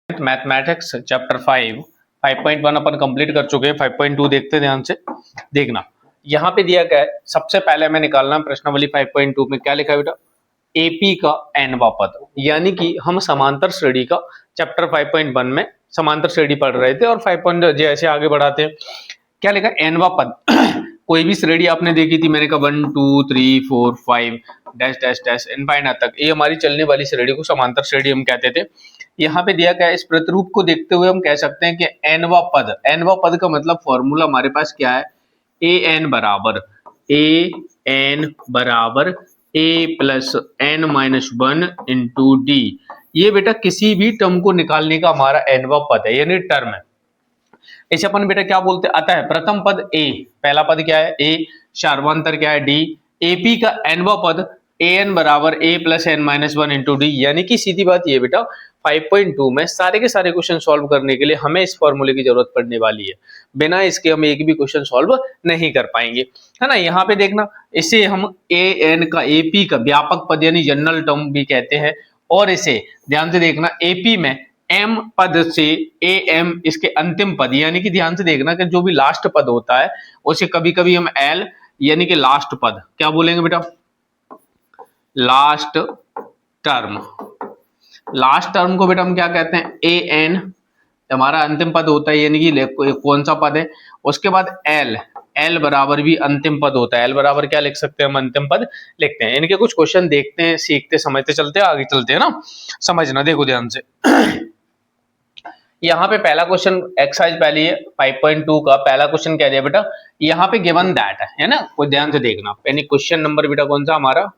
Mathematics chapter 5.1 अपन complete कर चुके हैं। 5.2 देखते ध्यान से देखना। यहाँ पे दिया गया है, सबसे पहले हमें निकालना प्रश्नावली 5.2 में क्या लिखा है बेटा, एपी का एनवा पद, यानी कि हम समांतर श्रेणी का चैप्टर 5.1 में समांतर श्रेणी पढ़ रहे थे और 5. जैसे आगे बढ़ाते हैं क्या लिखा है, एनवा पद कोई भी श्रेणी आपने देखी थी, मैंने कहा 1 2 3 4 5 डैश डैश डैश इनफाइनाइट तक, ये हमारी चलने वाली श्रेणी को समांतर श्रेणी हम कहते थे। यहाँ पे दिया गया इस प्रतिरूप को देखते हुए हम कह सकते हैं कि एनवा पद का मतलब फॉर्मूला हमारे पास क्या है, ए एन बराबर A plus N minus 1 into D. ये बेटा किसी भी टर्म को निकालने का हमारा एनवा पद है, यानी टर्म है। इसे अपन बेटा क्या बोलते हैं, आता है प्रथम पद ए, पहला पद क्या है ए, सार्वंतर क्या है डी, एपी का एनवा पद ए एन बराबर A plus N minus 1 into D. यानी कि सीधी बात ये बेटा 5.2 में सारे के सारे क्वेश्चन सॉल्व करने के लिए हमें इस फॉर्मूले की जरूरत पड़ने वाली है, बिना इसके हम एक भी क्वेश्चन सॉल्व नहीं कर पाएंगे, है ना। यहाँ पे देखना, इसे हम ए एन का एपी का व्यापक पद यानी जनरल टर्म भी कहते हैं, और इसे ध्यान से देखना एपी में एम पद से ए एम इसके अंतिम पद, यानी कि ध्यान से देखना कि जो भी लास्ट पद होता है उसे कभी कभी हम एल यानी कि लास्ट पद क्या बोलेंगे बेटा, लास्ट टर्म को बेटा हम क्या कहते हैं, ए एन हमारा अंतिम पद होता है, यानी कि कौन सा पद है। उसके बाद एल बराबर भी अंतिम पद होता है, एल बराबर क्या लिख सकते हैं हम, अंतिम पद लिखते हैं। इनके कुछ क्वेश्चन देखते हैं, सीखते समझते चलते आगे चलते हैं ना, समझना देखो ध्यान से। यहाँ पे पहला क्वेश्चन एक्सरसाइज पहली है 5.2 का पहला क्वेश्चन क्या दिया बेटा, यहाँ पे गिवन दैट है ना, कोई ध्यान से देखना। यानी क्वेश्चन नंबर बेटा कौन सा हमारा,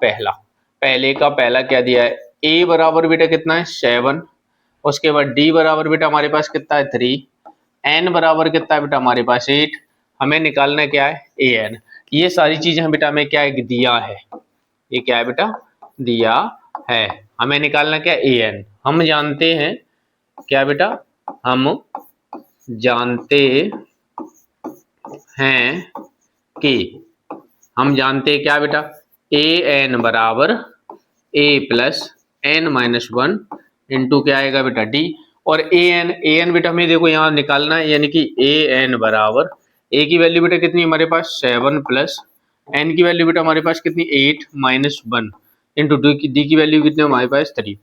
पहले का पहला क्या दिया है, ए बराबर बेटा कितना है 7, उसके बाद डी बराबर बेटा हमारे पास कितना है 3, एन बराबर कितना है बेटा हमारे पास 8, हमें निकालना क्या है ए एन। ये सारी चीजें बेटा हमें क्या है दिया है, ये क्या है बेटा दिया है, हमें निकालना क्या ए एन। हम जानते हैं क्या बेटा, हम जानते हैं क्या बेटा, ए एन बराबर A plus N minus 1 into क्या आएगा बेटा डी। और ए एन बेटा हमें देखो यहाँ निकालना है, यानी कि ए एन बराबर ए की वैल्यू बेटा कितनी हमारे पास 7 प्लस एन की वैल्यू बेटा हमारे पास कितनी 8 माइनस 1 इंटू डी की वैल्यू कितनी हमारे पास 3।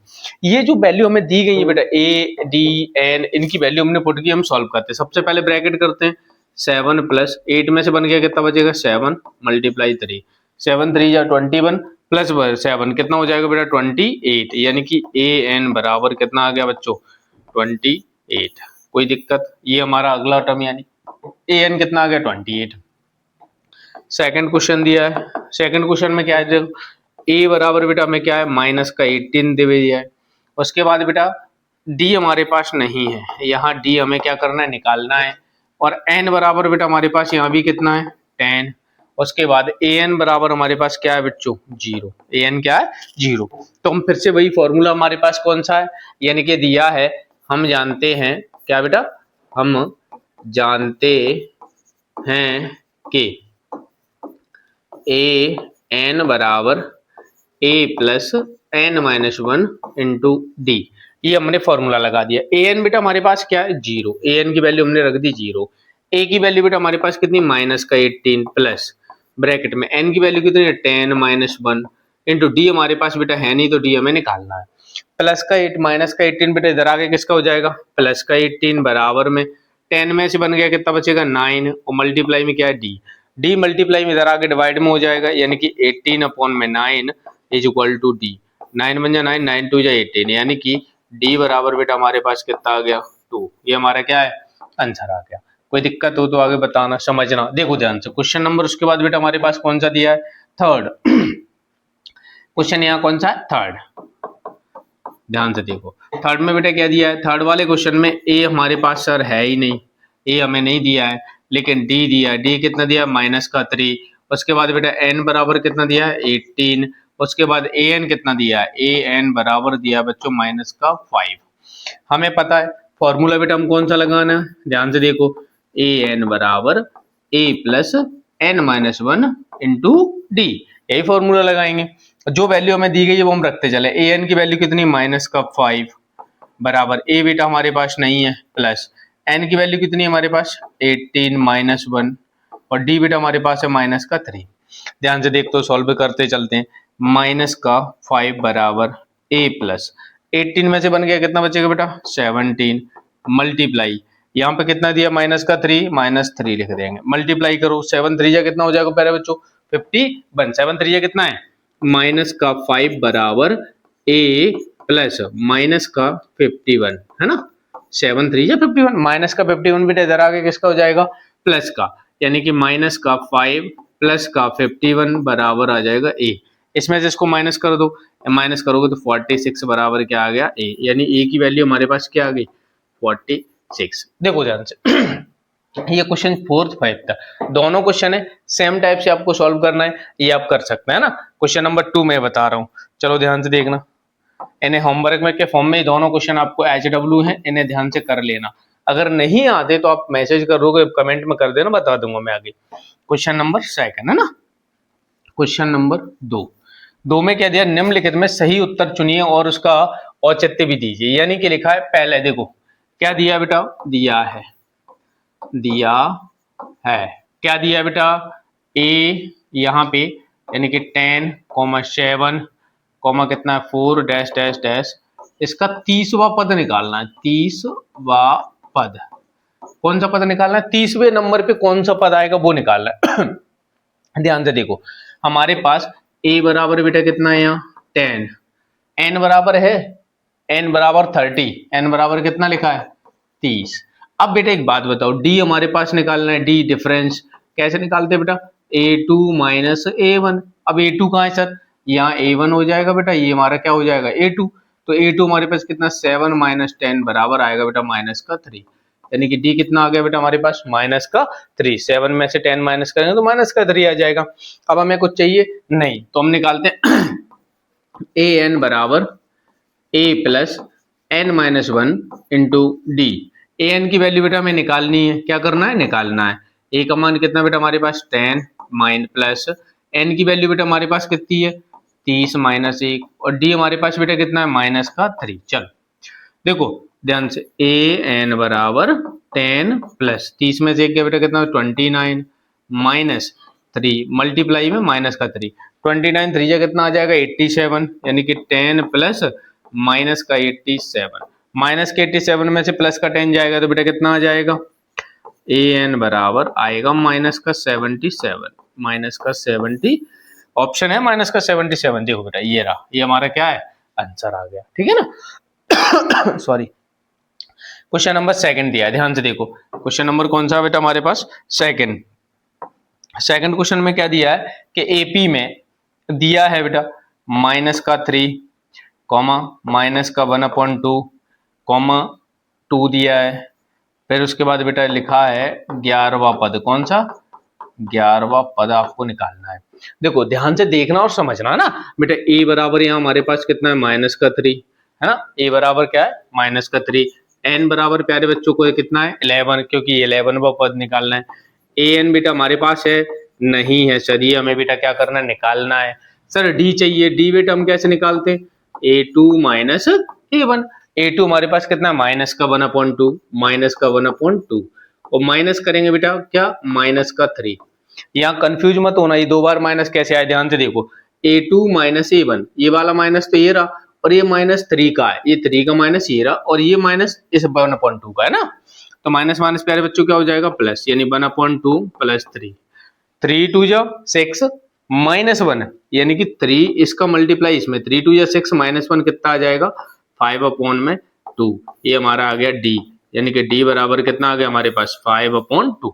ये जो वैल्यू हमें दी गई है बेटा ए डी एन, इनकी वैल्यू हमने पुट की, हम सॉल्व करते हैं। सबसे पहले ब्रैकेट करते हैं, 7 प्लस 8 में से बन गया कितना बचेगा 7 मल्टीप्लाई 3, 7 3 या 21 प्लस 7 कितना हो जाएगा बेटा 28, यानी कि ए एन बराबर कितना आ गया बच्चों 28। कोई दिक्कत, ये हमारा अगला टर्म यानी ए एन कितना आ गया 28। सेकंड क्वेश्चन दिया है, सेकंड क्वेश्चन में क्या है, ए बराबर बेटा हमें क्या है माइनस का 18 दे दिया है। उसके बाद बेटा डी हमारे पास नहीं है, यहाँ डी हमें क्या करना है निकालना है। और एन बराबर बेटा हमारे पास यहाँ भी कितना है 10। उसके बाद ए एन बराबर हमारे पास क्या है बच्चों 0, ए एन क्या है 0। तो हम फिर से वही फॉर्मूला हमारे पास कौन सा है, यानी कि दिया है, हम जानते हैं क्या बेटा, हम जानते हैं कि ए एन बराबर A plus N minus 1 into D, ये हमने फॉर्मूला लगा दिया। ए एन बेटा हमारे पास क्या है 0, ए एन की वैल्यू हमने रख दी 0, ए की वैल्यू बेटा हमारे पास कितनी माइनस का 18 प्लस ब्रैकेट में एन की वैल्यू कितनी है 10 माइनस 1 इंटू डी हमारे पास बेटा है नहीं, तो डी हमें निकालना है। प्लस का 8 माइनस का 18 बेटा इधर आगे किसका हो जाएगा, प्लस का 18 बराबर में 10 में से बन गया कितना बचेगा 9, और मल्टीप्लाई में क्या है डी मल्टीप्लाई में इधर आगे डिवाइड में हो जाएगा, यानी कि 18 अपॉन में 9 इज इक्वल टू डी। 9 बन जा 9, 9 2 जा 18, यानी कि डी बराबर बेटा हमारे पास कितना आ गया 2। ये हमारा क्या है आंसर आ गया। कोई दिक्कत हो तो आगे बताना, समझना, देखो ध्यान से क्वेश्चन नंबर। उसके बाद बेटा हमारे पास कौन सा दिया है थर्ड क्वेश्चन, यहाँ कौन सा है थर्ड, ध्यान से देखो थर्ड में बेटा क्या दिया है। थर्ड वाले क्वेश्चन में ए हमारे पास सर है ही नहीं, ए हमें नहीं दिया है, लेकिन डी दिया है। डी कितना दिया माइनस का 3। उसके बाद बेटा एन बराबर कितना दिया है 18। उसके बाद ए एन कितना दिया है, ए एन बराबर दिया बच्चों माइनस का 5। हमें पता है फॉर्मूला बेटा हम कौन सा लगाना है, ध्यान से देखो, ए एन बराबर A plus N minus 1 into D, यही फॉर्मूला लगाएंगे। जो वैल्यू हमें दी गई है वो हम रखते चले। ए एन की वैल्यू कितनी माइनस का 5 बराबर ए बेटा हमारे पास नहीं है प्लस एन की वैल्यू कितनी है हमारे पास 18 माइनस 1 और डी बेटा हमारे पास है माइनस का 3। ध्यान से देख तो सॉल्व करते चलते हैं। माइनस का 5 बराबर ए प्लस 18 में से बन गया कितना बचेगा बेटा 17 मल्टीप्लाई यहाँ पे कितना दिया माइनस का 3 माइनस 3 लिख देंगे मल्टीप्लाई करो 7 3 जा कितना हो जाएगा प्यारे बच्चों 51 7 3 जा कितना है माइनस का 5 बराबर ए प्लस माइनस का 51 है ना 7 3 जा 51 माइनस का 51 बेटा इधर आगे किसका हो जाएगा प्लस का यानी कि माइनस का 5 प्लस का 51 बराबर आ जाएगा ए। इसमें से इसको माइनस कर दो माइनस करोगे तो 46 बराबर क्या आ गया ए यानी ए की वैल्यू हमारे पास क्या आ गई 46। देखो ध्यान से ये क्वेश्चन 4th 5th था दोनों क्वेश्चन है सेम टाइप से आपको सॉल्व करना है ये आप कर सकते हैं ना। क्वेश्चन नंबर 2 मैं बता रहा हूँ चलो ध्यान से देखना इन्हें होमवर्क में के फॉर्म में दोनों क्वेश्चन आपको HW है इन्हें ध्यान से कर लेना अगर नहीं आते तो आप मैसेज करोगे कमेंट में कर देना बता दूंगा मैं आगे। क्वेश्चन नंबर 2 है ना क्वेश्चन नंबर 2 में क्या दिया निम्नलिखित में सही उत्तर चुनिए और उसका औचित्य भी दीजिए यानी कि लिखा है पहले देखो क्या दिया बेटा दिया है क्या दिया बेटा ए यहाँ पे यानी कि 10 7 कितना है 4 डैश डैश डैश इसका 30वां पद निकालना है 30वां पद कौन सा पद निकालना है 30वें नंबर पे कौन सा पद आएगा वो निकालना है ध्यान से देखो हमारे पास a बराबर बेटा कितना है यहाँ 10 n बराबर है n बराबर 30 n बराबर कितना लिखा है 30। अब बेटा एक बात बताओ d हमारे पास निकालना है d डिफरेंस कैसे निकालते हैं बेटा a2 माइनस a1 अब a2 कहाँ है सर यहाँ a1 हो जाएगा बेटा ये हमारा क्या हो जाएगा a2 तो a2 हमारे पास कितना 7 माइनस 10 बराबर आएगा बेटा माइनस का 3 यानी कि d कितना आ गया बेटा हमारे पास माइनस का 3 7 में से 10 माइनस करेंगे तो माइनस का 3 आ जाएगा। अब हमें कुछ चाहिए नहीं तो हम निकालते हैं an बराबर a plus n minus 1 into D an की वैल्यू बेटा हमें निकालनी है क्या करना है निकालना है a का मान कितना बेटा हमारे पास 10 माइन प्लस n की वैल्यू बेटा हमारे पास कितनी है 30 माइनस 1 और d हमारे पास बेटा कितना है माइनस का 3। चलो देखो ध्यान से an बराबर 10 प्लस 30 में से एक गया बेटा कितना 29 माइनस 3 मल्टीप्लाई में माइनस का 3 29 3 कितना आ जाएगा 87 यानी कि 10 प्लस माइनस का 87 माइनस के 87 में से प्लस का 10 जाएगा तो बेटा कितना आ जाएगा an बराबर आएगा माइनस का 77 माइनस का 70 ऑप्शन है माइनस का 77। देखो बेटा ये रहा ये हमारा क्या है आंसर आ गया ठीक है ना सॉरी क्वेश्चन नंबर 2 दिया है ध्यान से देखो क्वेश्चन नंबर कौन सा बेटा हमारे पास सेकंड क्वेश्चन में क्या दिया है कि एपी में दिया है बेटा माइनस का 3 कॉमा माइनस का 1/2 कॉमा 2 दिया है फिर उसके बाद बेटा लिखा है 11वां पद कौन सा 11वां पद आपको निकालना है। देखो ध्यान से देखना और समझना ना बेटा a बराबर यहाँ हमारे पास कितना है माइनस का 3 है ना a बराबर क्या है माइनस का 3 n बराबर प्यारे बच्चों को कितना है 11 क्योंकि 11वां पद निकालना है an बेटा हमारे पास है नहीं है सर ये हमें बेटा क्या करना है निकालना है सर d चाहिए d बेटा हम कैसे निकालते हैं a2 माइनस a1 a2 हमारे पास कितना है माइनस का 1/2 माइनस का 1/2 और माइनस करेंगे बेटा क्या माइनस का 3 यहाँ कंफ्यूज मत होना ये 2 बार माइनस कैसे आए ध्यान से देखो a2 माइनस a1 ये वाला माइनस तो ये रहा और ये माइनस 3 का है ये 3 का माइनस ये रहा और ये माइनस इस 1/2 का है ना तो माइनस माइनस प्यारे बच्चों क्या हो जाएगा प्लस यानी 1/2 प्लस 3 3 2 जा 6 माइनस 1 यानी कि 3 इसका मल्टीप्लाई इसमें 3 2 जा 6 माइनस 1 कितना आ जाएगा 5/2 ये हमारा आ गया d यानी कि d बराबर कितना आ गया हमारे पास 5/2।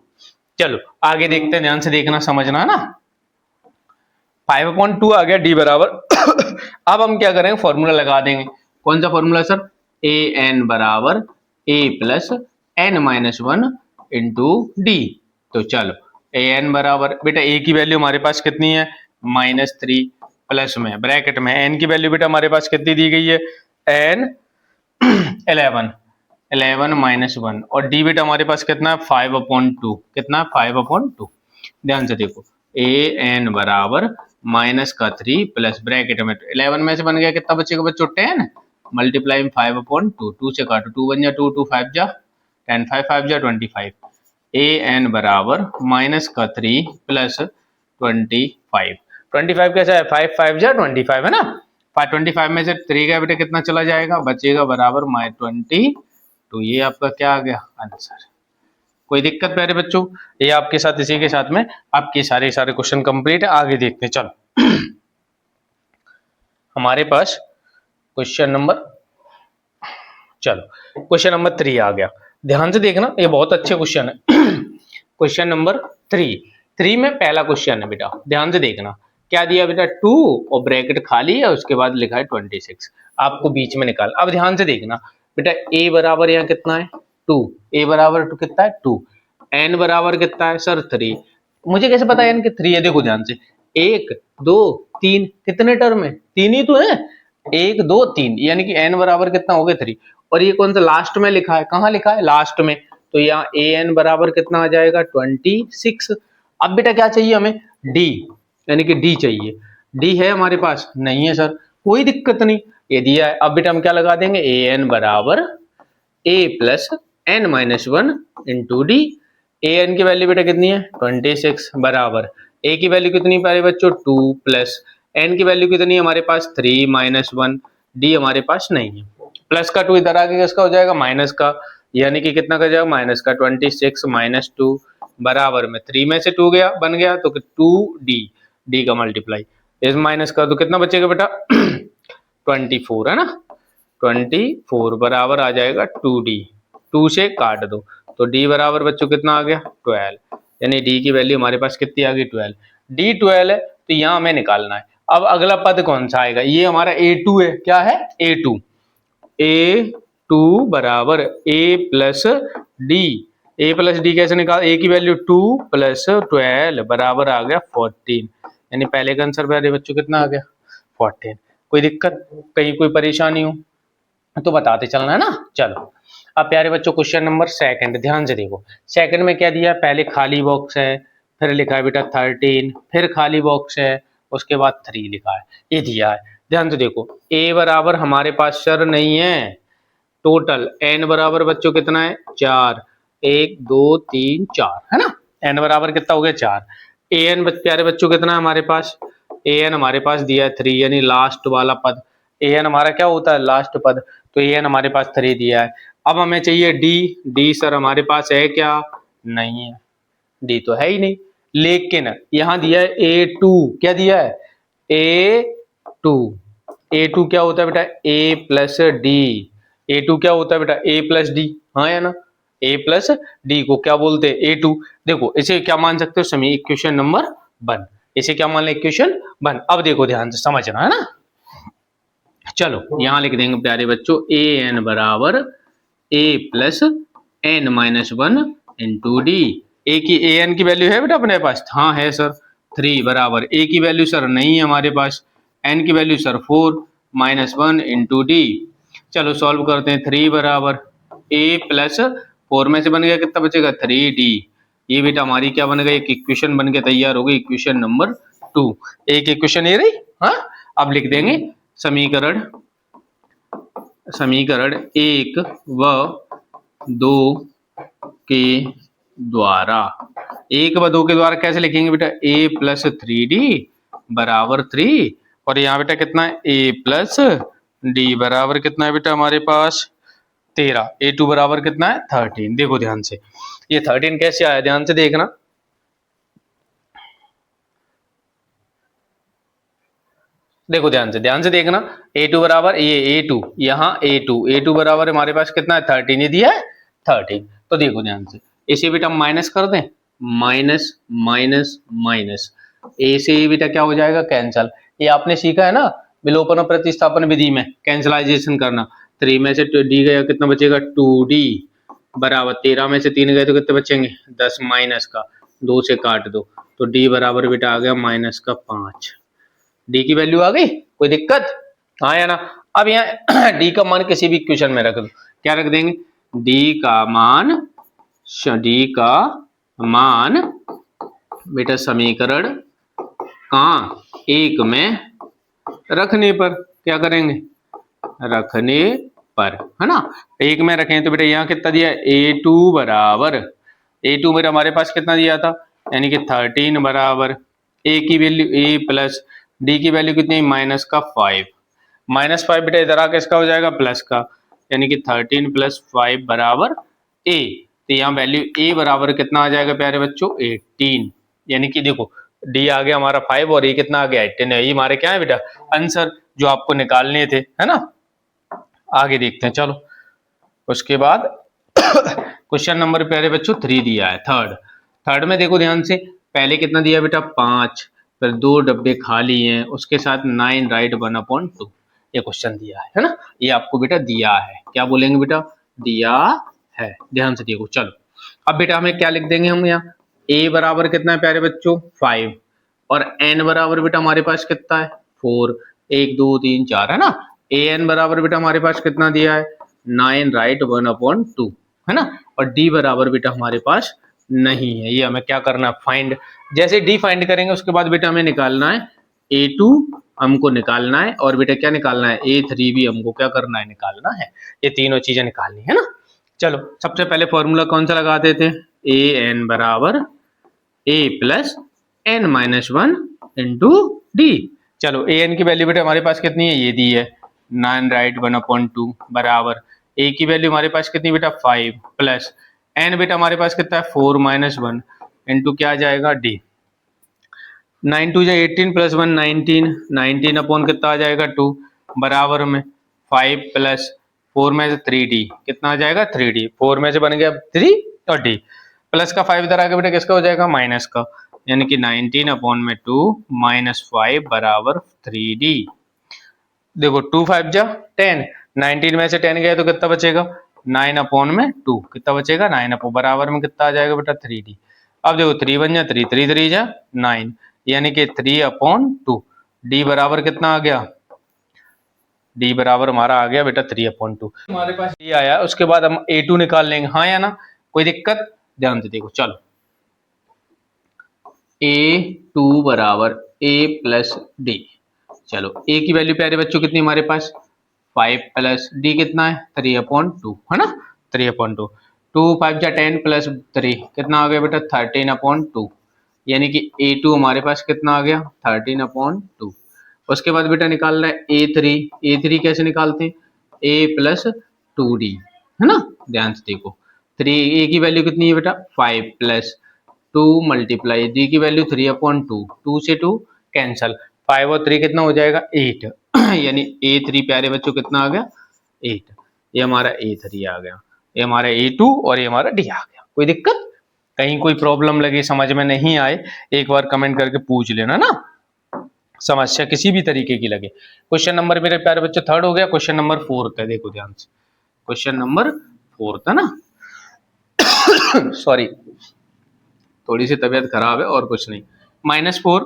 चलो आगे देखते हैं ध्यान से देखना समझना ना 5/2 आ गया d बराबर अब हम क्या करेंगे फॉर्मूला लगा देंगे कौन सा फॉर्मूला सर an बराबर a plus n minus 1 into D. तो चलो an बराबर बेटा a की वैल्यू हमारे पास कितनी है -3 प्लस में ब्रैकेट में n की वैल्यू बेटा हमारे पास कितनी दी गई है n 11 माइनस 1 और डी बेटा हमारे पास कितना है 5/2 कितना 5/2। ध्यान से देखो an बराबर माइनस का 3 प्लस ब्रैकेट में 11 में से बन गया कितना बचेगा बच्चों 10 मल्टीप्लाइंग 5/2, 2 से काटो, 2 1 जा 2, 2 5 जा 10, 5 5 जा 25, ए एन बराबर माइनस का 3 प्लस 25। 25 कैसा है, 5 5 जा 25 है ना, 25 में से 3 का बेटा कितना चला जाएगा, बचेगा बराबर -20। तो ये आपका क्या आ गया आंसर। कोई दिक्कत प्यारे बच्चों, ये आपके साथ इसी के साथ में आपके सारे क्वेश्चन कंप्लीट है। आगे देखते हैं, चलो हमारे पास क्वेश्चन नंबर 3 आ गया। ध्यान से देखना, ये बहुत अच्छे क्वेश्चन है। क्वेश्चन नंबर 3 में पहला क्वेश्चन है बेटा, ध्यान से देखना। क्या दिया बेटा, 2 और ब्रैकेट खाली है, उसके बाद लिखा है 26, आपको बीच में निकाल। अब ध्यान से देखना बेटा, a बराबर यहाँ कितना है 2, a बराबर कितना है 2, n बराबर कितना है सर 3। मुझे कैसे पता है n के 3 है, देखो ध्यान से, 1 2 3 कितने टर्म है, 3 ही तो है, 1 2 3, यानी कि n बराबर कितना हो गया 3। और ये कौन सा लास्ट में लिखा है, कहाँ लिखा है लास्ट में, तो यहाँ ए एन बराबर कितना आ जाएगा 26। अब बेटा क्या चाहिए हमें, डी, यानी कि डी चाहिए। डी है हमारे पास, नहीं है सर, कोई दिक्कत नहीं, ये दिया है। अब बेटा हम क्या लगा देंगे, ए एन बराबर A plus N minus 1 into D. A N की वैल्यू बेटा कितनी है 26 बराबर, ए की वैल्यू कितनी प्यारे बच्चों 2 प्लस एन की वैल्यू कितनी है हमारे पास 3 माइनस 1, डी हमारे पास नहीं है। प्लस का 2 इधर आके किसका हो जाएगा, माइनस का, यानी कि कितना कर जाएगा माइनस का 26 माइनस 2 बराबर में 3 में से 2 गया बन गया तो 2d, डी का मल्टीप्लाई इस माइनस का, तो कितना बचेगा बेटा 24 है ना, 24 बराबर आ जाएगा 2d, 2 से काट दो तो d बराबर बच्चों कितना आ गया 12, यानी d की वैल्यू हमारे पास कितनी आ गई 12। d 12 है तो यहाँ हमें निकालना है। अब अगला पद कौन सा आएगा, ये हमारा a2 है, क्या है a2, a2 बराबर a plus D, a plus D कैसे निकाल, a की वैल्यू 2 प्लस 12 बराबर आ गया 14, यानी पहले का आंसर प्यारे बच्चों कितना आ गया 14। कोई दिक्कत, कहीं कोई परेशानी हो तो बताते चलना है ना। चलो अब प्यारे बच्चों क्वेश्चन नंबर 2, ध्यान से देखो। सेकंड में क्या दिया है, पहले खाली बॉक्स है, फिर लिखा है बेटा 13, फिर खाली बॉक्स है, उसके बाद 3 लिखा है, ये दिया है। ध्यान से देखो, a बराबर हमारे पास सर नहीं है, टोटल n बराबर बच्चों कितना है 4, 1 2 3 4 है ना, n बराबर कितना हो गया 4। an प्यारे बच्चों कितना है हमारे पास, an हमारे पास दिया है 3, यानी लास्ट वाला पद, an हमारा क्या होता है लास्ट पद, तो an हमारे पास 3 दिया है। अब हमें चाहिए d, d सर हमारे पास है क्या, नहीं है, d तो है ही नहीं, लेकिन यहां दिया है a2, क्या दिया है a2, a2 क्या होता है बेटा a प्लस डी, a2 क्या होता है बेटा a प्लस डी, हाँ या ना, a प्लस डी को क्या बोलते हैं a2। देखो इसे क्या मान सकते हो समी इक्वेशन नंबर 1, इसे क्या मान ले इक्वेशन 1। अब देखो ध्यान से समझना है ना, चलो यहां लिख देंगे प्यारे बच्चों ए एन बराबर A plus N minus 1 into D. A की ए एन की वैल्यू है बेटा अपने पास, हाँ है सर 3 बराबर, ए की वैल्यू सर नहीं है हमारे पास, एन की value sir 4 minus 1 into D. चलो सॉल्व करते हैं, 3 बराबर ए प्लस 4 में से बन गया कितना बचेगा 3d, ये बेटा हमारी क्या बन गई एक इक्वेशन बन के तैयार हो गई, इक्वेशन नंबर 2, एक इक्वेशन ये रही। हाँ अब लिख देंगे समीकरण 1 व 2 के द्वारा, 1 व 2 के द्वारा कैसे लिखेंगे बेटा a प्लस 3d बराबर 3, और यहाँ बेटा कितना है a प्लस डी बराबर कितना है बेटा हमारे पास 13, a2 बराबर कितना है 13। देखो ध्यान से ये 13 कैसे आया, ध्यान से देखना, देखो ध्यान से देखना, a2 बराबर ये a2, यहाँ a2 बराबर हमारे पास कितना है 13, ये दिया है 13। तो देखो ध्यान से इसे बेटा माइनस कर दें, माइनस माइनस माइनस, ए से बेटा क्या हो जाएगा कैंसल, ये आपने सीखा है ना विलोपन और प्रतिस्थापन विधि में कैंसलाइजेशन करना। 3 में से डी गया कितना बचेगा 2d बराबर 13 में से 3 गए तो कितने बचेंगे 10 माइनस का 2 से काट दो तो d बराबर बेटा आ गया माइनस का 5, डी की वैल्यू आ गई, कोई दिक्कत, हाँ या ना। अब यहाँ डी का मान किसी भी इक्वेशन में रख दो, क्या रख देंगे डी का मान बेटा समीकरण का 1 में रखने पर क्या करेंगे रखने पर, है ना। एक में रखें तो बेटा यहाँ कितना दिया, A2 बराबर, A2 मेरा हमारे पास कितना दिया था, यानी कि 13 बराबर A की वैल्यू A प्लस D की वैल्यू कितनी, -5, -5 बेटा इधर आके इसका हो जाएगा प्लस का, यानी कि 13 + 5 बराबर A। तो यहाँ वैल्यू A बराबर कितना आ जाएगा प्यारे बच्चों, 18, यानी कि देखो D आ गया हमारा 5 और A कितना आ गया 18 है। ये हमारे क्या है बेटा आंसर जो आपको निकालने थे, है ना। आगे देखते हैं चलो। उसके बाद क्वेश्चन नंबर प्यारे बच्चों 3 दिया है, थर्ड में देखो ध्यान से, पहले कितना दिया बेटा 5, फिर 2 डब्बे खाली हैं, उसके साथ 9 राइट 1/2, ये क्वेश्चन दिया है ना। ये आपको बेटा दिया है, क्या बोलेंगे बेटा, दिया है। ध्यान से देखो चलो। अब बेटा हमें क्या लिख देंगे हम यहाँ, a बराबर कितना है प्यारे बच्चों 5 और n बराबर बेटा हमारे पास कितना है 4, 1 2 3 4 है ना। an बराबर बेटा हमारे पास कितना दिया है 9 राइट 1/2 है ना। और d बराबर बेटा हमारे पास नहीं है, ये हमें क्या करना है फाइंड। जैसे d फाइंड करेंगे उसके बाद बेटा हमें निकालना है a2 हमको निकालना है, और बेटा क्या निकालना है a3 भी हमको क्या करना है निकालना है। ये तीनों चीजें निकालनी है ना। चलो सबसे पहले फॉर्मूला कौन सा लगाते थे, ए एन बराबर a plus n minus 1 into D. चलो ए एन की वैल्यू बेटा हमारे पास कितनी है, ये दी है 9 राइट 1/2 बराबर a की वैल्यू हमारे पास कितनी बेटा 5 प्लस n बेटा हमारे पास कितना है 4 माइनस 1 इंटू क्या आ जाएगा डी। 9 2 18 प्लस 1 19, 19 अपॉन कितना आ जाएगा 2 बराबर में 5 प्लस 4 में से 3d कितना आ जाएगा 3d, 4 में से बन गया 3 और d प्लस का 5 इधर आके बेटा किसका हो जाएगा माइनस का, यानी कि 19 अपॉन में 2 -5 बराबर 3d। देखो 2 5 जा 10, 19 में से 10 गया तो कितना बचेगा 9 अपॉन में 2 कितना बचेगा 9 अपॉन बराबर में कितना आ जाएगा बेटा 3d। अब देखो 3 1 जा 3, 3 3 जा 9, यानी कि 3/2 d बराबर कितना आ गया, d बराबर हमारा आ गया बेटा 3/2 हमारे पास d आया। उसके बाद हम a2 निकाल लेंगे, हाँ या ना, कोई दिक्कत, ध्यान से देखो चलो। a2 बराबर a प्लस d, चलो a की वैल्यू प्यारे बच्चों कितनी हमारे पास 5 प्लस d कितना है 3/2 है ना, 3/2, 2 5 जा 10 प्लस 3 कितना आ गया बेटा 13/2, यानी कि a2 हमारे पास कितना आ गया 13/2। उसके बाद बेटा निकालना है a3 कैसे निकालते हैं a प्लस 2d है ना। ध्यान से देखो 3 a की वैल्यू कितनी है बेटा 5 प्लस 2 मल्टीप्लाई d की वैल्यू 3/2, 2 से 2 कैंसल, 5 और 3 कितना हो जाएगा 8 यानी a3 प्यारे बच्चों कितना आ गया 8, ये हमारा a3 आ गया, ये हमारा a2 और ये हमारा d आ गया। कोई दिक्कत, कहीं कोई प्रॉब्लम लगे समझ में नहीं आए एक बार कमेंट करके पूछ लेना ना, समस्या किसी भी तरीके की लगे। क्वेश्चन नंबर मेरे प्यारे बच्चों थर्ड हो गया। क्वेश्चन नंबर फोर्थ है, देखो ध्यान से, क्वेश्चन नंबर फोर्थ है ना सॉरी थोड़ी सी तबीयत खराब है और कुछ नहीं। -4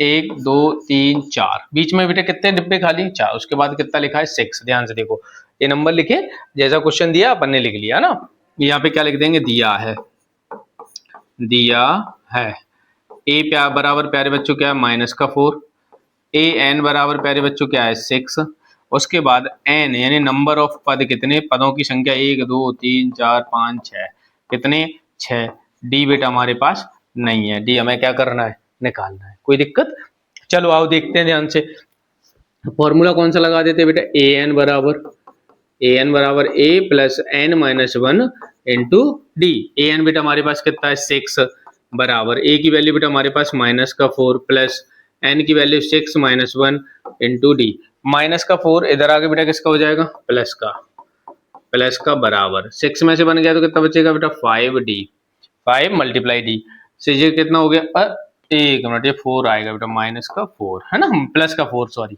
1 2 3 4, बीच में बेटा कितने डिब्बे खाली 4, उसके बाद कितना लिखा है 6। ध्यान से देखो ये नंबर लिखे, जैसा क्वेश्चन दिया अपन ने लिख लिया ना। यहाँ पे क्या लिख देंगे दिया है ए बराबर प्यारे बच्चों क्या है -4, ए एन बराबर प्यारे बच्चों क्या है 6, उसके बाद एन यानी नंबर ऑफ पद कितने, पदों की संख्या 1 2 3 4 5 6, कितने 6। डी बेटा हमारे पास नहीं है, डी हमें क्या करना है निकालना है। कोई दिक्कत, चलो आओ देखते हैं ध्यान से। फॉर्मूला कौन सा लगा देते हैं बेटा ए एन बराबर A plus N minus 1 into D. A N बेटा हमारे पास कितना है 6 बराबर ए की वैल्यू बेटा हमारे पास -4 प्लस एन की वैल्यू 6 माइनस 1 इंटू डी। -4 इधर आगे बेटा किसका हो जाएगा प्लस का बराबर 6 में से बन गया तो कितना बचेगा बेटा 5d, 5 मल्टीप्लाई डी से ये कितना हो गया एक मिनट, ये 4 आएगा बेटा -4 है ना, प्लस का 4 सॉरी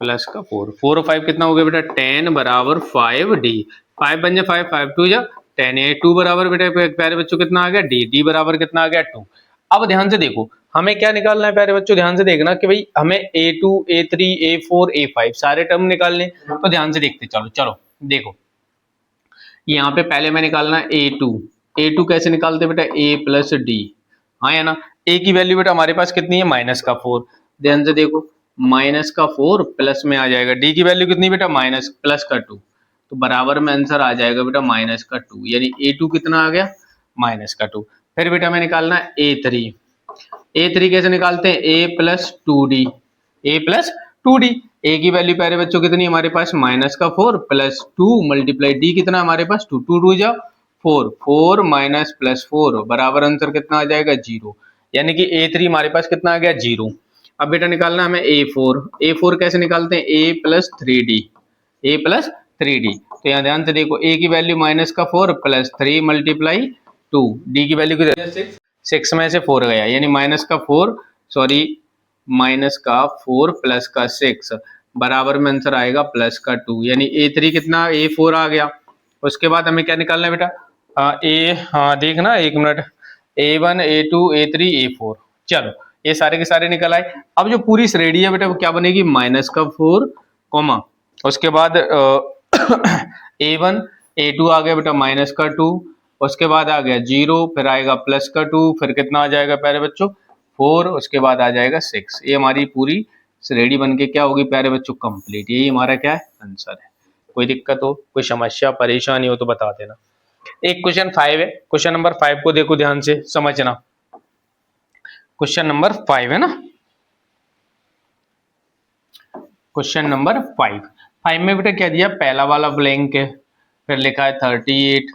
प्लस का 4 4 और 5 कितना हो गया बेटा 10 बराबर 5d, 5 बन जा 5 5 2 जा 10, ये 2 बराबर बेटा प्यारे बच्चों कितना आ गया डी बराबर कितना आ गया 2। अब ध्यान से देखो हमें क्या निकालना है प्यारे बच्चों, ध्यान से देखना कि भाई हमें a2 a3 a4 a5 सारे टर्म निकालने, तो ध्यान से देखते चलो देखो यहाँ पे पहले मैं निकालना है a2 कैसे निकालते बेटा a प्लस डी, हाँ या ना। a की वैल्यू बेटा हमारे पास कितनी है -4, ध्यान से देखो माइनस का 4 प्लस में आ जाएगा डी की वैल्यू कितनी बेटा माइनस प्लस का 2, तो बराबर में आंसर आ जाएगा बेटा माइनस का 2, यानी A2 कितना आ गया माइनस का 2। फिर बेटा हमें निकालना है A3। A3 कैसे निकालते हैं, A plus two D, A plus two D. A की वैल्यू प्यारे बच्चों कितनी हमारे पास माइनस का 4 प्लस 2 मल्टीप्लाई डी कितना हमारे पास 2, 2 2 जाओ 4, 4 माइनस प्लस 4 बराबर आंसर कितना आ जाएगा 0, यानी कि A3 हमारे पास कितना आ गया 0। अब बेटा निकालना हमें A4। A4 कैसे निकालते हैं, A plus three D, A plus three D. तो यहाँ ध्यान से देखो ए की वैल्यू माइनस का 4 प्लस 3 मल्टीप्लाई 2, डी की वैल्यू कितनी 6 में से 4 गया, यानी माइनस का 4 सॉरी माइनस का 4 प्लस का 6 बराबर में आंसर आएगा प्लस का 2, यानी A3 कितना A4 आ गया। उसके बाद हमें क्या निकालना है बेटा हाँ देखना एक minute, A1 A2 A3 A4, चलो ये सारे के सारे निकल आए। अब जो पूरी श्रेणी है बेटा वो क्या बनेगी माइनस का 4 कॉमा उसके बाद A1 A2 आ गया बेटा माइनस का 2, उसके बाद आ गया 0, फिर आएगा प्लस का 2, फिर कितना आ जाएगा प्यारे बच्चों 4, उसके बाद आ जाएगा 6। ये हमारी पूरी श्रेणी बन के क्या होगी प्यारे बच्चों कंप्लीट। यही हमारा क्या है आंसर है। कोई दिक्कत हो कोई समस्या परेशानी हो तो बता देना। एक क्वेश्चन 5 है, क्वेश्चन नंबर 5 को देखो ध्यान से समझना। क्वेश्चन नंबर 5 है ना, क्वेश्चन नंबर 5 में बेटा क्या दिया, पहला वाला ब्लैंक है, फिर लिखा है 38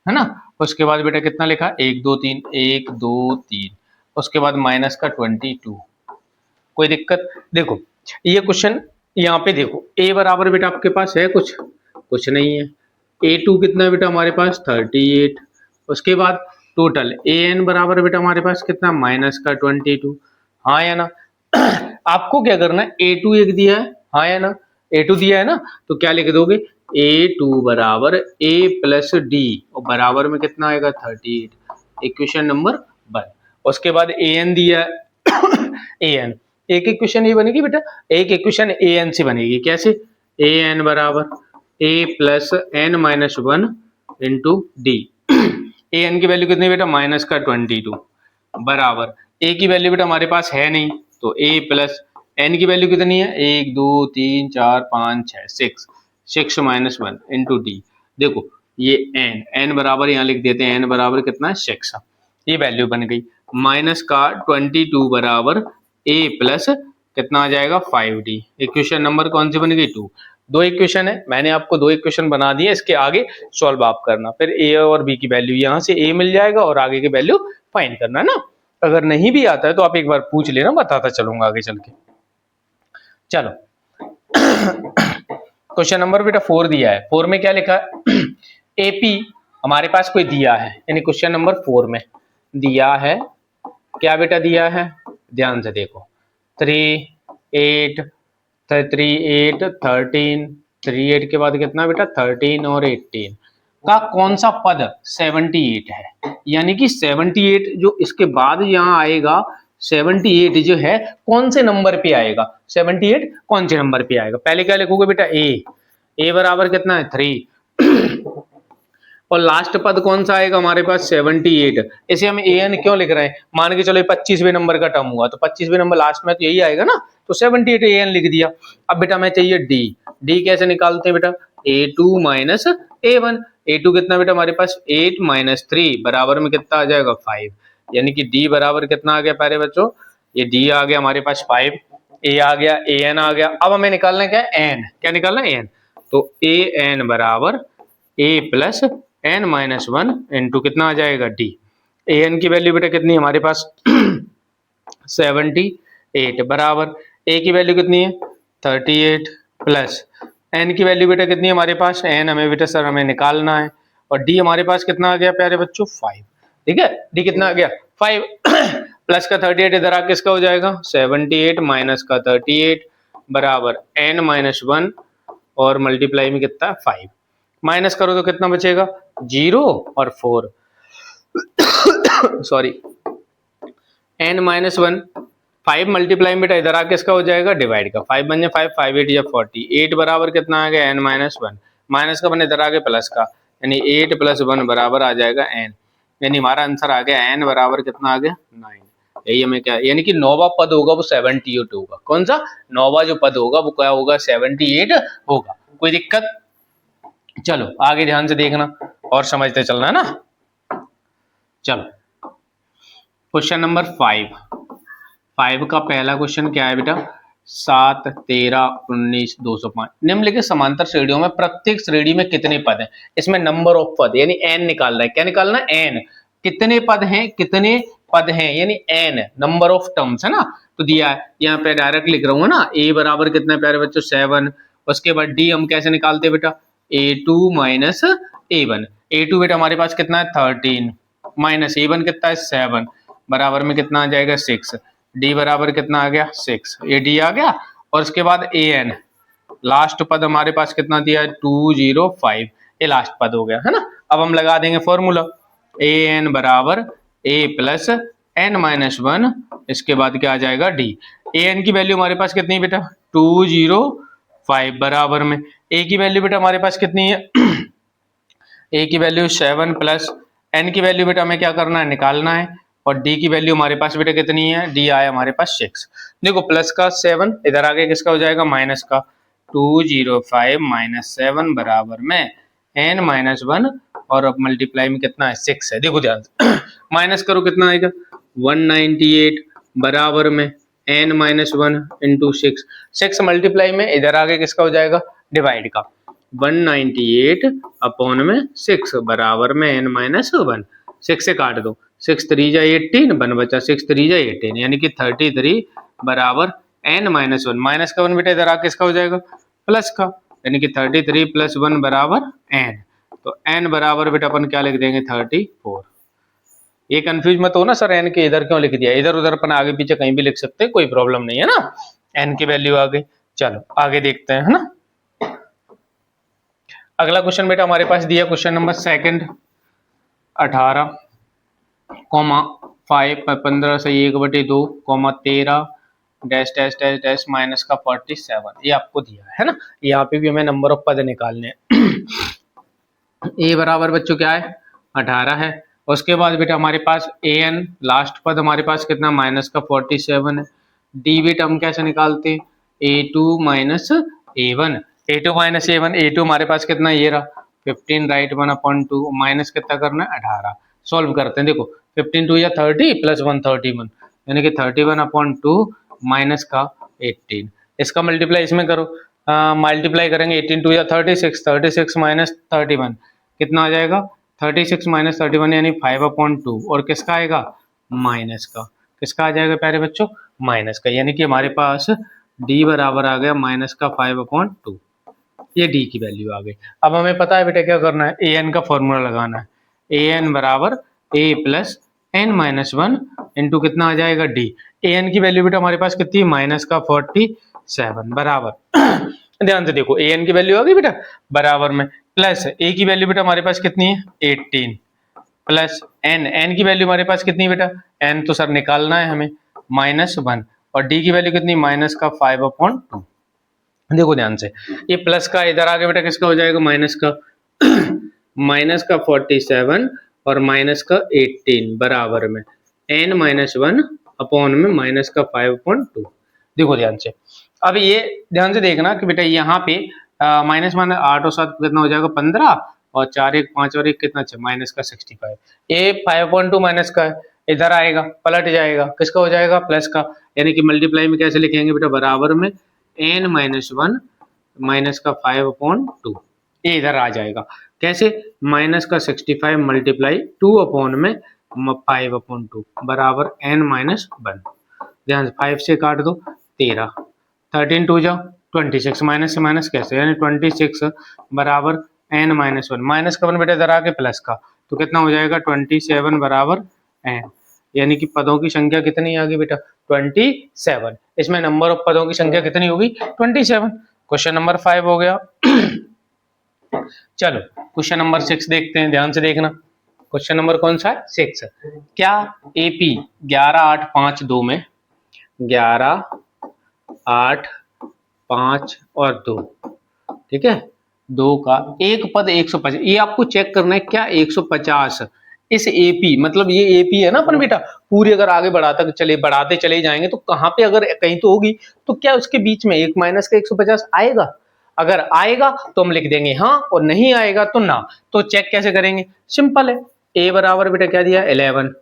है ना, उसके बाद बेटा कितना लिखा 1 2 3 1 2 3, उसके बाद माइनस का 22। कोई दिक्कत, देखो ये क्वेश्चन यहाँ पे देखो a बराबर बेटा आपके पास है कुछ नहीं है, A2 कितना है बेटा हमारे पास 38, उसके बाद टोटल AN बराबर बेटा हमारे पास कितना माइनस का 22, हाँ या ना। आपको क्या करना है A2 एक दिया है, हाँ या ना, A2 दिया है ना, तो क्या लिख दोगे A2 बराबर A प्लस डी और बराबर में कितना आएगा 38, इक्वेशन नंबर 1। उसके बाद AN दिया है AN, एक इक्वेशन ये बनेगी बेटा, एक इक्वेशन AN से बनेगी, कैसे AN बराबर A plus N minus 1 into D. AN की वैल्यू कितनी बेटा माइनस का 22 बराबर A की वैल्यू बेटा हमारे पास है नहीं, तो A प्लस N की वैल्यू कितनी है 1 2 3 4 5 6 6 माइनस 1 इंटू डी। देखो ये N बराबर यहाँ लिख देते हैं, N बराबर कितना है 6, ये वैल्यू बन गई। माइनस का 22 बराबर A प्लस कितना आ जाएगा 5D। इक्वेशन नंबर कौन सी बन गई 2। दो इक्वेशन है, मैंने आपको दो इक्वेशन बना दिए, इसके आगे सॉल्व आप करना, फिर A और B की वैल्यू यहाँ से A मिल जाएगा और आगे की वैल्यू फाइंड करना ना। अगर नहीं भी आता है तो आप एक बार पूछ लेना, बताता चलूंगा आगे चल के। चलो क्वेश्चन नंबर बेटा 4 दिया है, 4 में क्या लिखा है AP हमारे पास कोई दिया है, यानी क्वेश्चन नंबर 4 में दिया है, क्या बेटा दिया है ध्यान से देखो 3 8 3 8 13 3 8 के बाद कितना बेटा 13 और 18 का कौन सा पद 78 है, यानी कि 78 जो इसके बाद यहाँ आएगा 78 जो है कौन से नंबर पे आएगा, 78 कौन से नंबर पे आएगा। पहले क्या लिखोगे बेटा A बराबर कितना है 3 और लास्ट पद कौन सा आएगा हमारे पास 78। इसे हम AN क्यों लिख रहे हैं, मान के चलो 25वें नंबर का टर्म हुआ तो 25वें नंबर लास्ट में तो यही आएगा ना, तो 78 AN लिख दिया। अब बेटा मैं चाहिए D कैसे निकालते हैं बेटा A2 माइनस A1, A2 कितना बेटा हमारे पास 8 माइनस 3 बराबर में कितना आ जाएगा 5, यानी कि D बराबर कितना आ गया प्यारे बच्चों, ये D आ गया हमारे पास 5, A आ गया AN आ गया। अब हमें निकालना है क्या N, क्या निकालना है N, तो AN बराबर A plus N minus 1 into कितना आ जाएगा D। AN की वैल्यू बेटा कितनी है हमारे पास 78 बराबर A की वैल्यू कितनी है 38 प्लस N की वैल्यू बेटा कितनी है हमारे पास, N हमें बेटा सर हमें निकालना है, और D हमारे पास कितना आ गया प्यारे बच्चों 5, ठीक है D कितना आ गया 5 प्लस का 38 इधर आ किसका हो जाएगा 78 माइनस का 38 बराबर N माइनस 1 और मल्टीप्लाई में कितना 5, माइनस करो तो कितना बचेगा 0 और 4 सॉरी N माइनस 1 5 मल्टीप्लाई में बेटा इधर आके इसका हो जाएगा डिवाइड का 5 बन जाए 5 5 8 या 48 बराबर कितना आ गया N माइनस 1, माइनस का बने इधर आके प्लस का, यानी 8 प्लस 1 बराबर आ जाएगा N, यानी हमारा आंसर आ गया N बराबर कितना आ गया 9। यही हमें क्या यानी कि 9वां पद होगा वो 78 होगा। कौन सा 9वां जो पद होगा वो क्या होगा 78 होगा। कोई दिक्कत? चलो आगे ध्यान से देखना और समझते चलना है ना। चलो क्वेश्चन नंबर 5 का पहला क्वेश्चन क्या है बेटा 7 13 19 205 निम्नलिखित समांतर श्रेणियों में प्रत्येक श्रेणी में कितने पद हैं। इसमें नंबर ऑफ पद यानी एन निकालना है। क्या निकालना है? एन। कितने पद हैं, कितने पद हैं यानी एन नंबर ऑफ टर्म्स है ना। तो दिया है यहाँ पे डायरेक्ट लिख रहा हूँ ना। ए बराबर कितना प्यारे बच्चों 7। उसके बाद डी हम कैसे निकालते हैं बेटा A2 माइनस A1। A2 बेटा हमारे पास कितना है 13 माइनस A1 कितना है 7 बराबर में कितना आ जाएगा 6। डी बराबर कितना आ गया 6। ये डी आ गया और उसके बाद AN लास्ट पद हमारे पास कितना दिया है 205। ये लास्ट पद हो गया है ना। अब हम लगा देंगे फॉर्मूला AN बराबर A प्लस N माइनस 1। इसके बाद क्या आ जाएगा D। AN की वैल्यू हमारे पास कितनी बेटा 205 बराबर में A की वैल्यू बेटा हमारे पास कितनी है A की वैल्यू 7 प्लस N की वैल्यू बेटा हमें क्या करना है निकालना है। और D की वैल्यू हमारे पास बेटा कितनी है D आया हमारे पास 6। देखो प्लस का 7 इधर आगे किसका हो जाएगा माइनस का 205 माइनस 7 बराबर में N माइनस 1 और अब मल्टीप्लाई में कितना है 6 है। देखो ध्यान से माइनस करो कितना आएगा 198 बराबर में N माइनस 1 इंटू 6 मल्टीप्लाई में इधर आगे किसका हो जाएगा डिवाइड का 198 अपॉन में 6 बराबर में N माइनस 1। 6 से काट दो 6 3 जा 18 1 बचा 6 3 जा 18 यानी कि 33 बराबर N माइनस 1। माइनस का 1 बेटा इधर आके किसका हो जाएगा प्लस का यानी कि 33 प्लस 1 बराबर N। तो N बराबर बेटा अपन क्या लिख देंगे 34। ये कंफ्यूज मत हो ना सर N के इधर क्यों लिख दिया। इधर उधर अपन आगे पीछे कहीं भी लिख सकते हैं कोई प्रॉब्लम नहीं है ना। N की वैल्यू आ गई। चलो आगे देखते हैं है ना। अगला क्वेश्चन बेटा हमारे पास दिया क्वेश्चन नंबर 2 18 कॉमा 5 15 से 1/2 comma 13 dash dash dash dash minus का 47 ये आपको दिया है ना। यहाँ पे भी हमें नंबर ऑफ पद निकालने हैं। ए बराबर बच्चों क्या है 18 है। उसके बाद बेटा हमारे पास AN लास्ट पद हमारे पास कितना माइनस का 47 है। डी बेटा हम कैसे निकालते हैं A2 minus A1 A2 minus A1 A2 हमारे पास कितना ये रहा 15 राइट 1/2 माइनस कितना करना है 18। सॉल्व करते हैं देखो 15 2 या 30 प्लस 1 31 यानी कि 31/2 माइनस का 18। इसका मल्टीप्लाई इसमें करो मल्टीप्लाई करेंगे 18 2 या 36 माइनस 31 कितना आ जाएगा 36 माइनस 31 यानी 5/2 और किसका आएगा माइनस का किसका आ जाएगा प्यारे बच्चों माइनस का यानी कि हमारे पास D बराबर आ गया माइनस का 5/2। ये D की वैल्यू आ गई। अब हमें पता है बेटा क्या करना है AN का फॉर्मूला लगाना है AN बराबर A plus N minus 1 into कितना आ जाएगा D। AN की वैल्यू बेटा हमारे पास कितनी माइनस का 47 बराबर ध्यान से देखो AN की वैल्यू आ गई बेटा बराबर में प्लस A की वैल्यू बेटा हमारे पास कितनी है 18 प्लस N की वैल्यू हमारे पास कितनी बेटा N तो सर निकालना है हमें माइनस 1 और D की वैल्यू कितनी माइनस का 5/2। देखो ध्यान से ये प्लस का इधर आगे बेटा किसका हो जाएगा माइनस का माइनस का 47 और माइनस का 18 बराबर में N माइनस 1 अपॉन में माइनस का 5/2। देखो ध्यान से अब ये ध्यान से देखना कि बेटा यहाँ पे माइनस 1 8 और 7 कितना हो जाएगा 15 और 4 1 5 और 1 कितना माइनस का 65। ये 5/2 माइनस का है इधर आएगा पलट जाएगा किसका हो जाएगा प्लस का यानी कि मल्टीप्लाई में कैसे लिखेंगे बेटा बराबर में N माइनस 1 माइनस का 5/2 ये इधर आ जाएगा कैसे माइनस का 65 मल्टीप्लाई 2 अपॉन में 5/2 बराबर N माइनस 1। ध्यान से 5 से काट दो 13 13 2 जाओ 26 माइनस से माइनस कैसे यानी 26 बराबर N माइनस 1 माइनस का 1 बेटा इधर आके प्लस का तो कितना हो जाएगा 27 बराबर N यानी कि पदों की संख्या कितनी आ गई बेटा 27। इसमें नंबर ऑफ पदों की संख्या कितनी होगी 27। क्वेश्चन नंबर 5 हो गया। चलो क्वेश्चन नंबर 6 देखते हैं ध्यान से देखना। क्वेश्चन नंबर कौन सा है 6। क्या AP 11 8 5 2 में 11 8 5 और 2 ठीक है 2 का एक पद 150 ये आपको चेक करना है क्या 150 इस AP, मतलब ये AP है ना अपन बेटा, पूरी अगर आगे बढ़ाते चले जाएंगे तो कहाँ पे अगर कहीं तो होगी, तो क्या उसके बीच में एक माइनस का 150 आएगा? अगर आएगा तो हम लिख देंगे हाँ, और नहीं आएगा तो ना। तो चेक कैसे करेंगे? सिंपल है, a बराबर बेटा क्या दिया 11,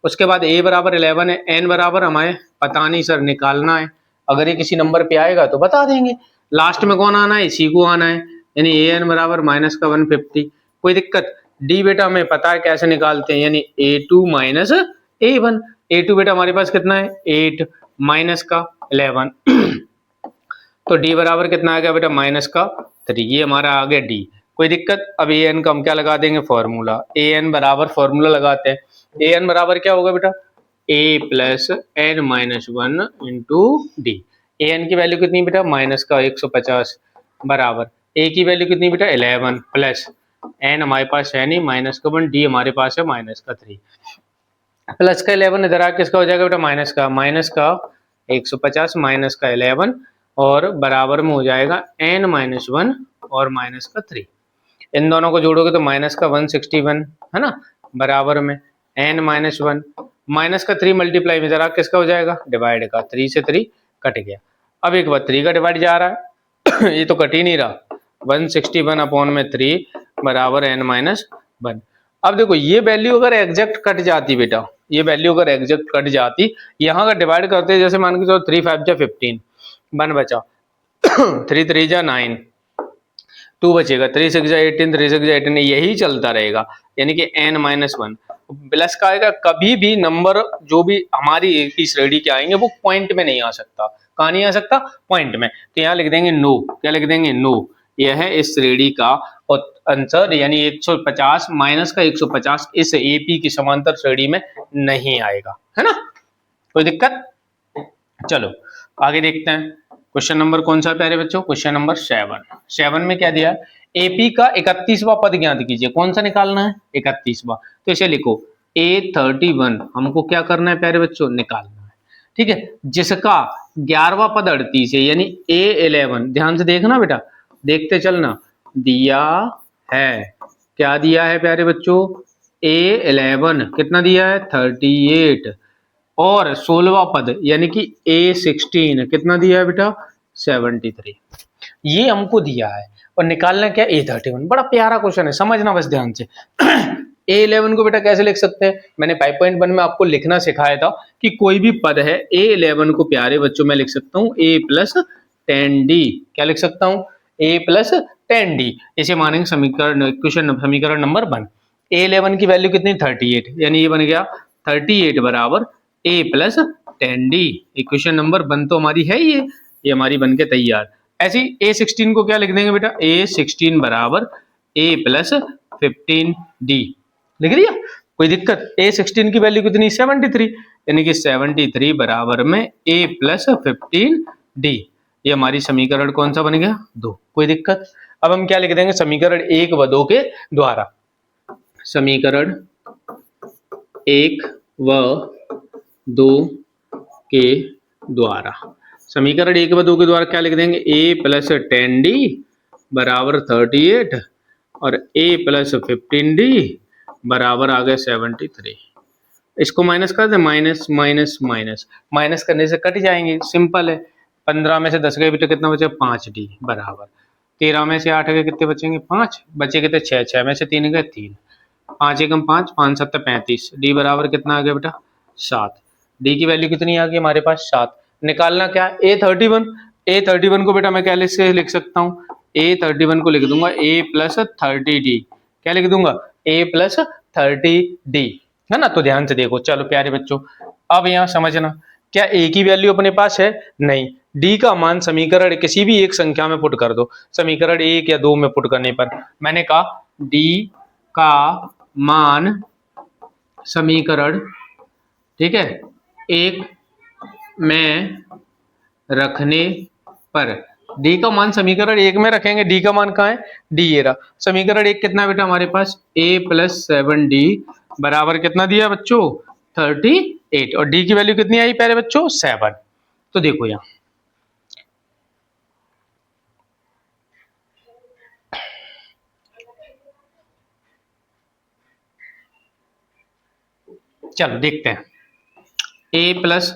उसके बाद a बराबर 11 है, n बराबर हमारे पता नहीं सर, निकालना है। अगर ये किसी नंबर पे आएगा तो बता देंगे। लास्ट में कौन आना है? इसी को आना है, यानी an बराबर माइनस का 150। कोई दिक्कत? d बेटा हमें पता है कैसे निकालते हैं, यानी a2 माइनस a1। a2 बेटा हमारे पास कितना है 8 माइनस का 11 तो d बराबर कितना आ गया बेटा माइनस का 3। ये हमारा आ गया d। कोई दिक्कत? अब ए एन का हम क्या लगा देंगे? फॉर्मूला। ए एन बराबर फॉर्मूला लगाते हैं, ए एन बराबर क्या होगा बेटा? a plus N minus 1 into D. A N की वैल्यू कितनी बेटा? माइनस का 150 बराबर a की वैल्यू कितनी बेटा? 11 प्लस एन हमारे पास है नहीं, माइनस का 1, डी हमारे पास है माइनस का 3। प्लस का 11 इधर आके किसका हो जाएगा बेटा? माइनस का 150 माइनस का 11 और बराबर में हो जाएगा n माइनस 1 और माइनस का 3। इन दोनों को जोड़ोगे तो माइनस का 161 है ना, बराबर में n माइनस 1 माइनस का 3 मल्टीप्लाई में जरा किसका हो जाएगा? डिवाइड का। 3 से 3 कट गया। अब एक बार 3 का डिवाइड जा रहा है ये तो कट ही नहीं रहा। 161 अपॉन में 3 बराबर n माइनस 1। अब देखो ये वैल्यू अगर एग्जैक्ट कट जाती बेटा, ये वैल्यू अगर एग्जैक्ट कट जाती, यहाँ का डिवाइड करते जैसे मान के चलो 3 5 जा 15, 1 बचा 3 3 जा 9, 2 बचेगा, 3 6 जा 18, 3 6 जा 18, यही चलता रहेगा, यानी कि n माइनस 1 प्लस का आएगा। कभी भी नंबर जो भी हमारी एक ही श्रेणी के आएंगे वो पॉइंट में नहीं आ सकता। कहाँ नहीं आ सकता? पॉइंट में। तो यहाँ लिख देंगे नो। क्या लिख देंगे? नो। यह है इस श्रेणी का आंसर, यानी 150 माइनस का 150 इस एपी की समांतर श्रेणी में नहीं आएगा, है ना? कोई दिक्कत? चलो आगे देखते हैं। क्वेश्चन नंबर कौन सा प्यारे बच्चों? क्वेश्चन नंबर 7 में क्या दिया? एपी का 31वां पद ज्ञात कीजिए। कौन सा निकालना है? 31वां। तो इसे लिखो A31 हमको क्या करना है प्यारे बच्चों? निकालना है। ठीक है, जिसका 11वां पद 38 है, यानी A11। ध्यान से देखना बेटा, देखते चलना। दिया है, क्या दिया है प्यारे बच्चों? A11 कितना दिया है? 38 और 16वां पद यानी कि A16 कितना दिया है बेटा? 73। ये हमको दिया है और निकालना क्या? A31। बड़ा प्यारा क्वेश्चन है, समझना बस ध्यान से। A11 को बेटा कैसे लिख सकते हैं? मैंने 5.1 में आपको लिखना सिखाया था कि कोई भी पद है A11 को प्यारे बच्चों मैं लिख सकता हूँ A प्लस 10D। क्या लिख सकता हूँ? A plus 10D। इसे मानेंगे समीकरण, क्वेश्चन समीकरण नंबर 1। A11 की वैल्यू कितनी? 38, यानी ये बन गया 38 बराबर A plus 10D। Equation number 1 तो हमारी है ये हमारी बन के तैयार। ऐसी A16 को क्या लिख देंगे बेटा? A16 बराबर A प्लस 15D। लिख दिया? कोई दिक्कत? A16 की वैल्यू कितनी? 73, यानी कि 73 बराबर में A प्लस 15D। ये हमारी समीकरण कौन सा बन गया? 2। कोई दिक्कत? अब हम क्या लिख देंगे? समीकरण 1 व 2 के द्वारा। समीकरण 1 व 2 के द्वारा। समीकरण 1 व 2 के द्वारा क्या लिख देंगे? A प्लस 10D बराबर 38 और A प्लस 15D बराबर आ गया 73। इसको माइनस कर दे, माइनस माइनस माइनस माइनस करने से कट जाएंगे, सिंपल है। 15 में से 10 गए बेटा कितना बचे? 5D बराबर 13 में से 8 गए कितने बचेंगे? 5 बचे कितने? 6 6 में से 3 गए 3, 5 एकम 5, 5 7 35। डी बराबर कितना आ गया बेटा? 7। डी की वैल्यू कितनी आ गई हमारे पास? 7। निकालना क्या? A31। A31 को बेटा मैं क्या लिख सकता हूँ? A31 को लिख दूंगा A प्लस 30D। क्या लिख दूंगा? A प्लस 30D, है ना? तो ध्यान से देखो, चलो प्यारे बच्चों, अब यहाँ समझना, क्या A की वैल्यू अपने पास है? नहीं। D का मान समीकरण किसी भी एक संख्या में पुट कर दो। समीकरण 1 या 2 में पुट करने पर मैंने कहा D का मान समीकरण, ठीक है, 1 में रखने पर, डी का मान समीकरण 1 में रखेंगे। डी का मान कहाँ है? डी ये रहा। समीकरण 1 कितना है बेटा हमारे पास? A प्लस 7D बराबर कितना दिया बच्चों? 38। और डी की वैल्यू कितनी आई प्यारे बच्चों? 7। तो देखो यहाँ चलो देखते हैं। ए प्लस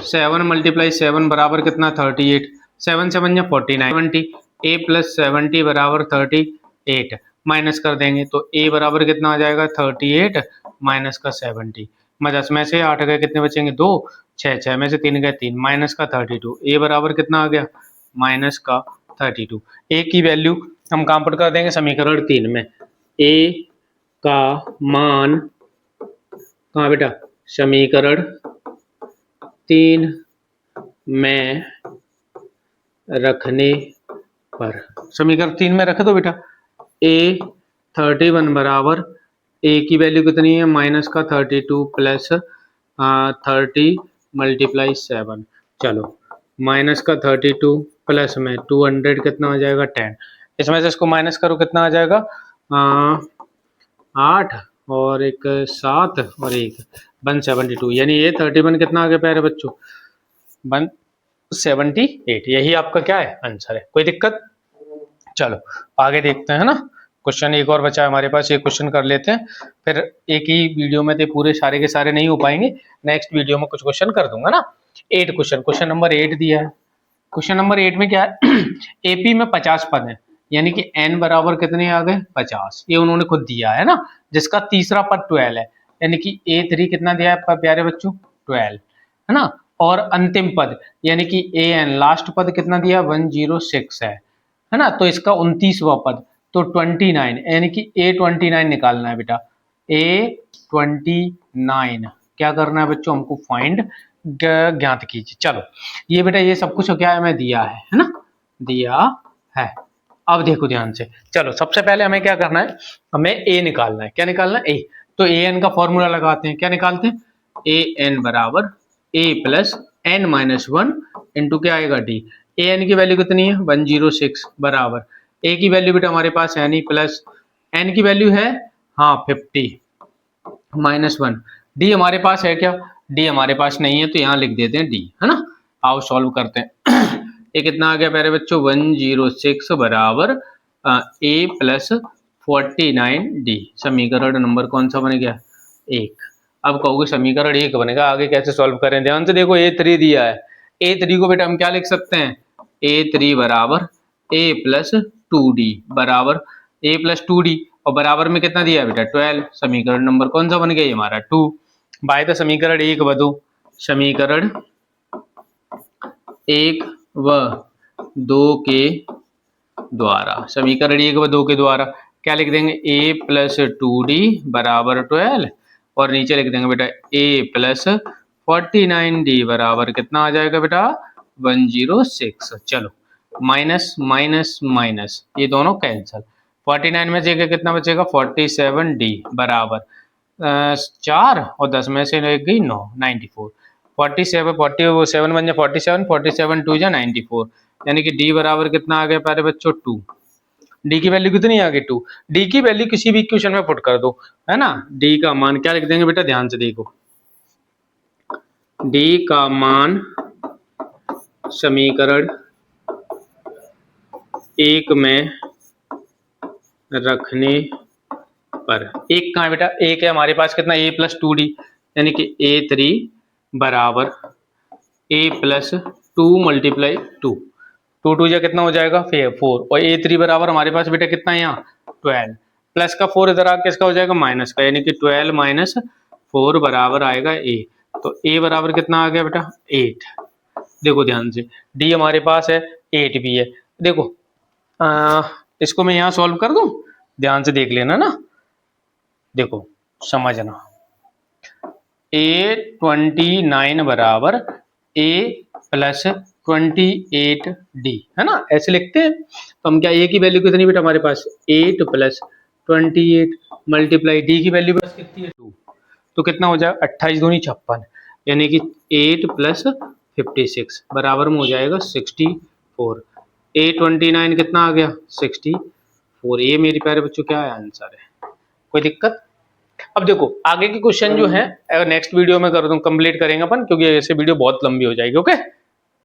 7 मल्टीप्लाई 7 बराबर कितना 38, 7 7 या 49 70, ए प्लस 70 बराबर 38 माइनस कर देंगे तो ए बराबर कितना आ जाएगा 38 माइनस का 70, 10 में से 8 गए कितने बचेंगे 2, 6 6 में से 3 गए 3 माइनस का 32, ए बराबर कितना आ गया माइनस का 32। ए की वैल्यू हम कहाँ पुट कर देंगे समीकरण 3 में, ए का मान कहाँ बेटा समीकरण 3 में रखने पर, समीकरण 3 में रख दो बेटा। ए 31 बराबर ए की वैल्यू कितनी है माइनस का 32 प्लस 30 मल्टीप्लाई 7, चलो माइनस का 32 प्लस में 200 कितना आ जाएगा 10, इसमें से इसको माइनस करो कितना आ जाएगा 8 और एक 7 और एक 172, यानी ये 31 कितना आ गया प्यारे बच्चों 178, यही आपका क्या है आंसर है। कोई दिक्कत? चलो आगे देखते हैं ना, क्वेश्चन एक और बचा है हमारे पास, ये क्वेश्चन कर लेते हैं, फिर एक ही वीडियो में तो पूरे सारे के सारे नहीं हो पाएंगे, नेक्स्ट वीडियो में कुछ क्वेश्चन कर दूंगा ना। 8 क्वेश्चन नंबर 8 दिया है। क्वेश्चन नंबर 8 में क्या है एपी में 50 पद है, यानी कि n बराबर कितने आ गए 50, ये उन्होंने खुद दिया है ना, जिसका तीसरा पद 12 है, यानी कि A3 कितना दिया है प्यारे बच्चों 12 है ना, और अंतिम पद यानी कि AN लास्ट पद कितना दिया 106 है ना, तो इसका 29वां पद तो 29, यानी कि A29 निकालना है बेटा, A29 क्या करना है बच्चों हमको फाइंड ज्ञात कीजिए। चलो ये बेटा ये सब कुछ क्या है हमें दिया है ना, दिया है। अब देखो ध्यान से, चलो सबसे पहले हमें क्या करना है, हमें ए निकालना है, क्या निकालना है ए, तो ए एन का फॉर्मूला लगाते हैं, क्या निकालते हैं ए एन बराबर A plus N minus 1 into क्या आएगा डी, ए एन की वैल्यू कितनी है 106 बराबर ए की वैल्यू बेटा हमारे पास है नहीं प्लस एन की वैल्यू है हाँ 50 माइनस 1, डी हमारे पास है क्या, डी हमारे पास नहीं है तो यहाँ लिख देते हैं डी है ना। आओ सॉल्व करते हैं ये कितना आ गया प्यारे बच्चों 106 बराबर ए प्लस 49 डी, समीकरण नंबर कौन सा बन गया 1। अब कहोगे समीकरण 1 बनेगा, आगे कैसे सॉल्व करें, ध्यान से देखो A3 दिया है, A3 को बेटा हम क्या लिख सकते हैं A3 बराबर A प्लस 2D बराबर A प्लस 2D और बराबर में कितना दिया है बेटा 12, समीकरण नंबर कौन सा बन गया हमारा 2, बाय तो समीकरण 1 बदो, समीकरण 1 व 2 के द्वारा, समीकरण 1 व 2 के द्वारा क्या लिख देंगे A प्लस 2D बराबर 12 और नीचे लिख देंगे बेटा A प्लस 49D बराबर कितना आ जाएगा बेटा 106। चलो माइनस माइनस माइनस ये दोनों कैंसल, 49 में से कितना बचेगा 47D बराबर 4 और 10 में से एक गई 9 94, 47 बन जाए 47, 47 2 जा 94, यानी कि डी बराबर कितना आ गया प्यारे बच्चों 2, डी की वैल्यू कितनी आ गई 2, डी की वैल्यू किसी भी इक्वेशन में पुट कर दो है ना, डी का मान क्या लिख देंगे बेटा ध्यान से देखो, डी का मान समीकरण 1 में रखने पर, एक कहाँ है बेटा एक है हमारे पास कितना a प्लस 2d, यानी कि A3 बराबर a प्लस 2 मल्टीप्लाई 2, 2 2 जा कितना हो जाएगा 4 और A3 बराबर हमारे पास बेटा कितना है यहाँ 12, प्लस का 4 इधर आके किसका हो जाएगा माइनस का, यानी कि 12 माइनस 4 बराबर आएगा a, तो a बराबर कितना आ गया बेटा 8। देखो ध्यान से d हमारे पास है 8 भी है, देखो इसको मैं यहाँ सॉल्व कर दूं, ध्यान से देख लेना ना, देखो समझना A29 बराबर A प्लस 28D है ना, ऐसे लिखते हैं, तो हम क्या A की वैल्यू कितनी बेटा हमारे पास 8 प्लस 28 मल्टीप्लाई D की वैल्यू बस कितनी है 2, तो कितना हो जाएगा 28 दूनी 56, यानी कि 8 प्लस 56 बराबर में हो जाएगा 64, A29 कितना आ गया 64, ये मेरी प्यारे बच्चों क्या है आंसर है। कोई दिक्कत? अब देखो आगे के क्वेश्चन जो है नेक्स्ट वीडियो में कर दूं, कंप्लीट करेंगे अपन, क्योंकि ऐसे वीडियो बहुत लंबी हो जाएगी। ओके।